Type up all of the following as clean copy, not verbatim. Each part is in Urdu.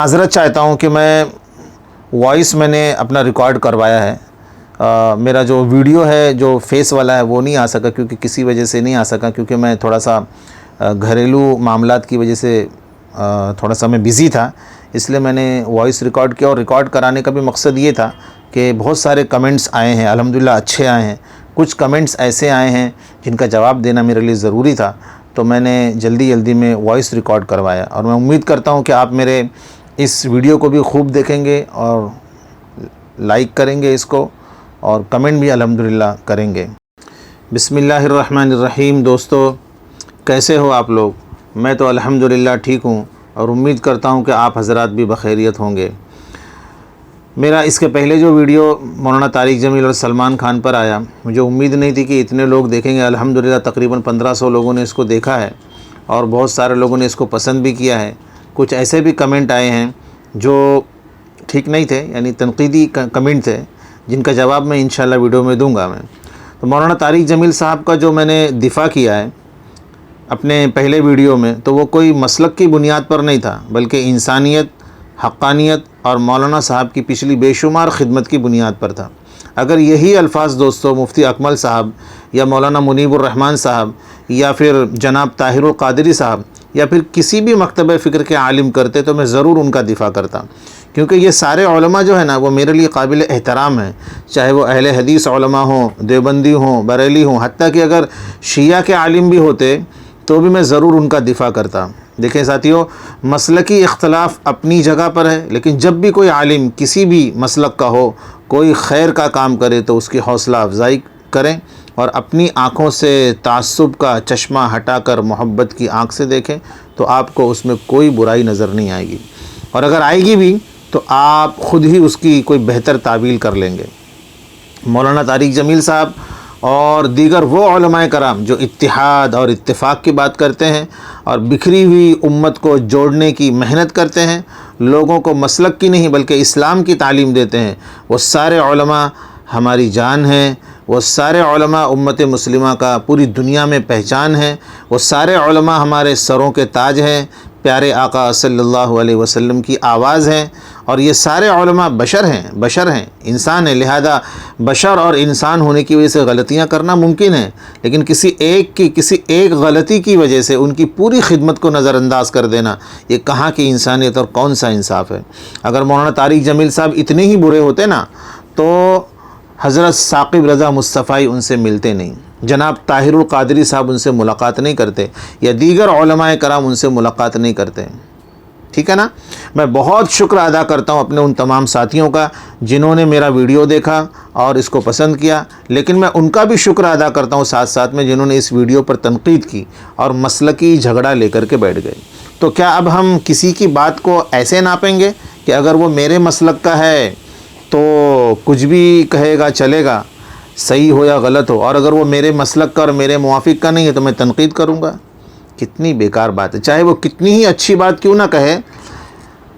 معذرت چاہتا ہوں کہ میں نے اپنا ریکارڈ کروایا ہے، میرا جو ویڈیو ہے جو فیس والا ہے وہ نہیں آ سکا، کیونکہ کسی وجہ سے نہیں آ سکا، کیونکہ میں تھوڑا سا گھریلو معاملات کی وجہ سے تھوڑا سا میں بزی تھا، اس لیے میں نے وائس ریکارڈ کیا۔ اور ریکارڈ کرانے کا بھی مقصد یہ تھا کہ بہت سارے کمنٹس آئے ہیں، الحمدللہ اچھے آئے ہیں، کچھ کمنٹس ایسے آئے ہیں جن کا جواب دینا میرے لیے ضروری تھا، تو میں نے جلدی میں وائس ریکارڈ کروایا، اور میں امید کرتا ہوں کہ آپ میرے اس ویڈیو کو بھی خوب دیکھیں گے اور لائک کریں گے اس کو، اور کمنٹ بھی الحمدللہ کریں گے۔ بسم اللہ الرحمن الرحیم۔ دوستو، کیسے ہو آپ لوگ؟ میں تو الحمدللہ ٹھیک ہوں، اور امید کرتا ہوں کہ آپ حضرات بھی بخیریت ہوں گے۔ میرا اس کے پہلے جو ویڈیو مولانا طارق جمیل اور سلمان خان پر آیا، مجھے امید نہیں تھی کہ اتنے لوگ دیکھیں گے۔ الحمدللہ تقریباً 1500 لوگوں نے اس کو دیکھا ہے، اور بہت سارے لوگوں نے اس کو پسند بھی کیا ہے۔ کچھ ایسے بھی کمنٹ آئے ہیں جو ٹھیک نہیں تھے، یعنی تنقیدی کمنٹ تھے، جن کا جواب میں انشاءاللہ ویڈیو میں دوں گا۔ میں تو مولانا طارق جمیل صاحب کا جو میں نے دفاع کیا ہے اپنے پہلے ویڈیو میں، تو وہ کوئی مسلک کی بنیاد پر نہیں تھا، بلکہ انسانیت، حقانیت اور مولانا صاحب کی پچھلی بے شمار خدمت کی بنیاد پر تھا۔ اگر یہی الفاظ دوستو مفتی اکمل صاحب یا مولانا منیب الرحمن صاحب یا پھر جناب طاہر القادری صاحب یا پھر کسی بھی مکتبہ فکر کے عالم کرتے تو میں ضرور ان کا دفاع کرتا، کیونکہ یہ سارے علماء جو ہے نا وہ میرے لیے قابل احترام ہیں، چاہے وہ اہل حدیث علماء ہوں، دیوبندی ہوں، بریلی ہوں، حتیٰ کہ اگر شیعہ کے عالم بھی ہوتے تو بھی میں ضرور ان کا دفاع کرتا۔ دیکھیں ساتھیو، مسلکی اختلاف اپنی جگہ پر ہے، لیکن جب بھی کوئی عالم کسی بھی مسلک کا ہو، کوئی خیر کا کام کرے تو اس کی حوصلہ افزائی کریں، اور اپنی آنکھوں سے تعصب کا چشمہ ہٹا کر محبت کی آنکھ سے دیکھیں، تو آپ کو اس میں کوئی برائی نظر نہیں آئے گی، اور اگر آئے گی بھی تو آپ خود ہی اس کی کوئی بہتر تعویل کر لیں گے۔ مولانا طارق جمیل صاحب اور دیگر وہ علماء کرام جو اتحاد اور اتفاق کی بات کرتے ہیں اور بکھری ہوئی امت کو جوڑنے کی محنت کرتے ہیں، لوگوں کو مسلک کی نہیں بلکہ اسلام کی تعلیم دیتے ہیں، وہ سارے علماء ہماری جان ہیں، وہ سارے علماء امت مسلمہ کا پوری دنیا میں پہچان ہیں، وہ سارے علماء ہمارے سروں کے تاج ہیں، پیارے آقا صلی اللہ علیہ وسلم کی آواز ہیں، اور یہ سارے علماء بشر ہیں، انسان ہیں، لہذا بشر اور انسان ہونے کی وجہ سے غلطیاں کرنا ممکن ہے، لیکن کسی ایک غلطی کی وجہ سے ان کی پوری خدمت کو نظر انداز کر دینا، یہ کہاں کی انسانیت اور کون سا انصاف ہے۔ اگر مولانا طارق جمیل صاحب اتنے ہی برے ہوتے نا تو حضرت ثاقب رضا مصطفی ان سے ملتے نہیں، جناب طاہر القادری صاحب ان سے ملاقات نہیں کرتے، یا دیگر علماء کرام ان سے ملاقات نہیں کرتے، ٹھیک ہے نا۔ میں بہت شکر ادا کرتا ہوں اپنے ان تمام ساتھیوں کا جنہوں نے میرا ویڈیو دیکھا اور اس کو پسند کیا، لیکن میں ان کا بھی شکر ادا کرتا ہوں ساتھ میں جنہوں نے اس ویڈیو پر تنقید کی اور مسلکی جھگڑا لے کر کے بیٹھ گئے۔ تو کیا اب ہم کسی کی بات کو ایسے ناپیں گے کہ اگر وہ میرے مسلک کا ہے تو کچھ بھی کہے گا چلے گا، صحیح ہو یا غلط ہو، اور اگر وہ میرے مسلک کا اور میرے موافق کا نہیں ہے تو میں تنقید کروں گا؟ کتنی بیکار بات ہے، چاہے وہ کتنی ہی اچھی بات کیوں نہ کہے۔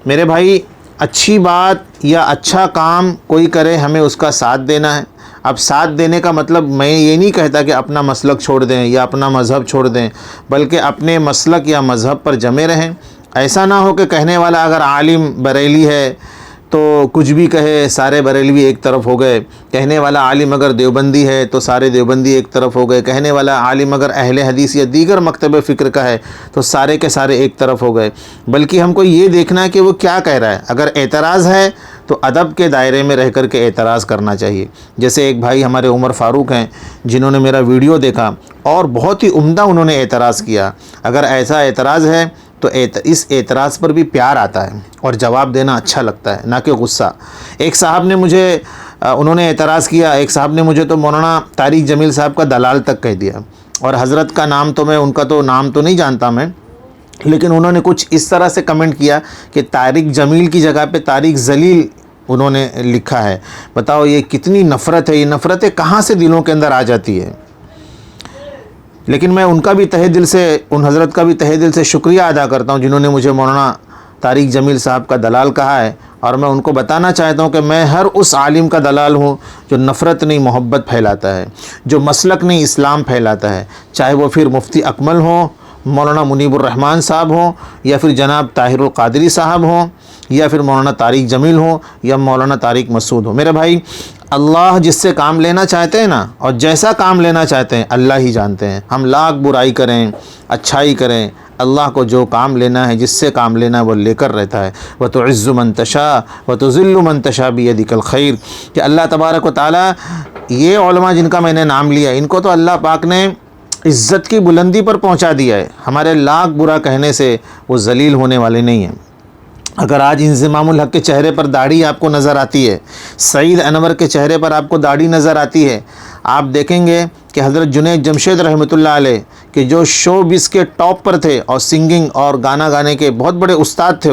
میرے بھائی، اچھی بات یا اچھا کام کوئی کرے، ہمیں اس کا ساتھ دینا ہے۔ اب ساتھ دینے کا مطلب میں یہ نہیں کہتا کہ اپنا مسلک چھوڑ دیں یا اپنا مذہب چھوڑ دیں، بلکہ اپنے مسلک یا مذہب پر جمے رہیں۔ ایسا نہ ہو کہ کہنے والا اگر عالم بریلی ہے تو کچھ بھی کہے، سارے بریلوی ایک طرف ہو گئے، کہنے والا عالم اگر دیوبندی ہے تو سارے دیوبندی ایک طرف ہو گئے، کہنے والا عالم اگر اہل حدیث یا دیگر مکتبہ فکر کا ہے تو سارے کے سارے ایک طرف ہو گئے، بلکہ ہم کو یہ دیکھنا ہے کہ وہ کیا کہہ رہا ہے۔ اگر اعتراض ہے تو ادب کے دائرے میں رہ کر کے اعتراض کرنا چاہیے۔ جیسے ایک بھائی ہمارے عمر فاروق ہیں جنہوں نے میرا ویڈیو دیکھا اور بہت ہی عمدہ انہوں نے اعتراض کیا۔ اگر ایسا اعتراض ہے تو اس اعتراض پر بھی پیار آتا ہے اور جواب دینا اچھا لگتا ہے، نہ کہ غصہ۔ ایک صاحب نے مجھے انہوں نے اعتراض کیا، ایک صاحب نے مجھے تو مولانا طارق جمیل صاحب کا دلال تک کہہ دیا، اور حضرت کا نام تو میں ان کا تو نام تو نہیں جانتا میں، لیکن انہوں نے کچھ اس طرح سے کمنٹ کیا کہ طارق جمیل کی جگہ پہ طارق ذلیل انہوں نے لکھا ہے۔ بتاؤ یہ کتنی نفرت ہے، یہ نفرتیں کہاں سے دلوں کے اندر آ جاتی ہے۔ لیکن میں ان کا بھی تہہ دل سے، ان حضرت کا بھی تہہ دل سے شکریہ ادا کرتا ہوں جنہوں نے مجھے مولانا طارق جمیل صاحب کا دلال کہا ہے، اور میں ان کو بتانا چاہتا ہوں کہ میں ہر اس عالم کا دلال ہوں جو نفرت نہیں محبت پھیلاتا ہے، جو مسلک نہیں اسلام پھیلاتا ہے، چاہے وہ پھر مفتی اکمل ہوں، مولانا منیب الرحمان صاحب ہوں یا پھر جناب طاہر القادری صاحب ہوں یا پھر مولانا طارق جمیل ہوں یا مولانا طارق مسعود ہوں، میرے بھائی اللہ جس سے کام لینا چاہتے ہیں نا اور جیسا کام لینا چاہتے ہیں اللہ ہی جانتے ہیں۔ ہم لاکھ برائی کریں اچھائی کریں، اللہ کو جو کام لینا ہے جس سے کام لینا ہے وہ لے کر رہتا ہے۔ وَتُعِزُّ مَن تَشَاءُ وَتُذِلُّ مَن تَشَاءُ بِيَدِكَ الْخَيْرُ، کہ اللہ تبارک و تعالیٰ یہ علماء جن کا میں نے نام لیا ان کو تو اللہ پاک نے عزت کی بلندی پر پہنچا دیا ہے، ہمارے لاکھ برا کہنے سے وہ ذلیل ہونے والے نہیں ہیں۔ اگر آج انضمام الحق کے چہرے پر داڑھی آپ کو نظر آتی ہے، سعید انور کے چہرے پر آپ کو داڑھی نظر آتی ہے، آپ دیکھیں گے کہ حضرت جنید جمشید رحمۃ اللہ علیہ کہ جو شو بز کے ٹاپ پر تھے اور سنگنگ اور گانا گانے کے بہت بڑے استاد تھے،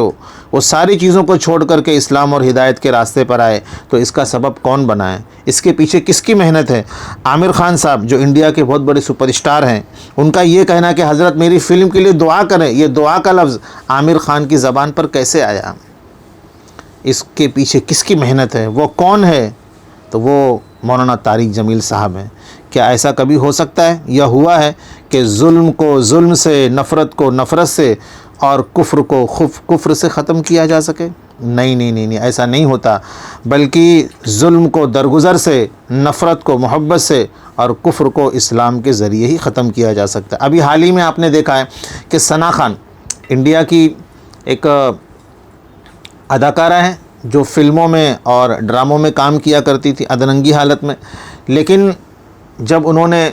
وہ ساری چیزوں کو چھوڑ کر کے اسلام اور ہدایت کے راستے پر آئے، تو اس کا سبب کون بنا ہے؟ اس کے پیچھے کس کی محنت ہے؟ عامر خان صاحب جو انڈیا کے بہت بڑے سپر اسٹار ہیں، ان کا یہ کہنا کہ حضرت میری فلم کے لیے دعا کریں، یہ دعا کا لفظ عامر خان کی زبان پر کیسے آیا؟ اس کے پیچھے کس کی محنت ہے؟ وہ کون ہے؟ تو وہ مولانا طارق جمیل صاحب ہیں۔ کیا ایسا کبھی ہو سکتا ہے یا ہوا ہے کہ ظلم کو ظلم سے، نفرت کو نفرت سے اور کفر کو کفر سے ختم کیا جا سکے؟ نہیں، ایسا نہیں ہوتا، بلکہ ظلم کو درگزر سے، نفرت کو محبت سے اور کفر کو اسلام کے ذریعے ہی ختم کیا جا سکتا ہے۔ ابھی حال ہی میں آپ نے دیکھا ہے کہ ثنا خان انڈیا کی ایک اداکارہ ہیں جو فلموں میں اور ڈراموں میں کام کیا کرتی تھی ادرنگی حالت میں، لیکن جب انہوں نے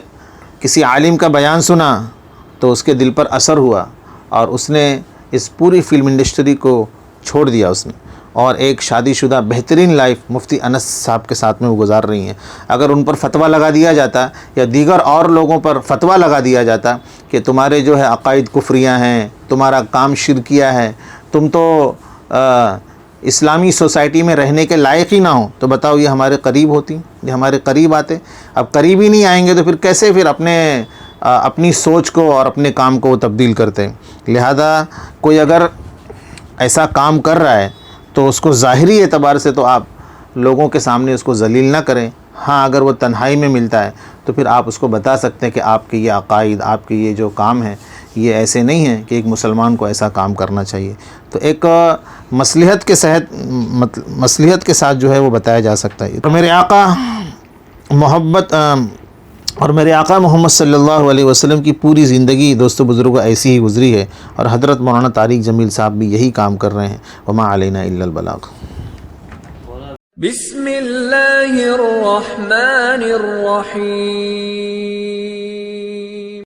کسی عالم کا بیان سنا تو اس کے دل پر اثر ہوا اور اس نے اس پوری فلم انڈسٹری کو چھوڑ دیا اس نے، اور ایک شادی شدہ بہترین لائف مفتی انس صاحب کے ساتھ میں وہ گزار رہی ہیں۔ اگر ان پر فتویٰ لگا دیا جاتا یا دیگر اور لوگوں پر فتویٰ لگا دیا جاتا کہ تمہارے جو ہے عقائد کفریہ ہیں، تمہارا کام شرکیہ ہے، تم تو اسلامی سوسائٹی میں رہنے کے لائق ہی نہ ہو، تو بتاؤ یہ ہمارے قریب ہوتی، یہ ہمارے قریب آتے؟ اب قریب ہی نہیں آئیں گے تو پھر کیسے پھر اپنی سوچ کو اور اپنے کام کو تبدیل کرتے ہیں؟ لہذا کوئی اگر ایسا کام کر رہا ہے تو اس کو ظاہری اعتبار سے تو آپ لوگوں کے سامنے اس کو ذلیل نہ کریں۔ ہاں اگر وہ تنہائی میں ملتا ہے تو پھر آپ اس کو بتا سکتے ہیں کہ آپ کے یہ عقائد، آپ کے یہ جو کام ہے یہ ایسے نہیں ہیں کہ ایک مسلمان کو ایسا کام کرنا چاہیے۔ تو ایک مصلحت کے ساتھ جو ہے وہ بتایا جا سکتا ہے۔ اور میرے آقا محمد صلی اللہ علیہ وسلم کی پوری زندگی دوستو بزرگوں ایسی ہی گزری ہے، اور حضرت مولانا طارق جمیل صاحب بھی یہی کام کر رہے ہیں۔ وما علینا الا البلاغ۔ بسم اللہ الرحمن الرحیم۔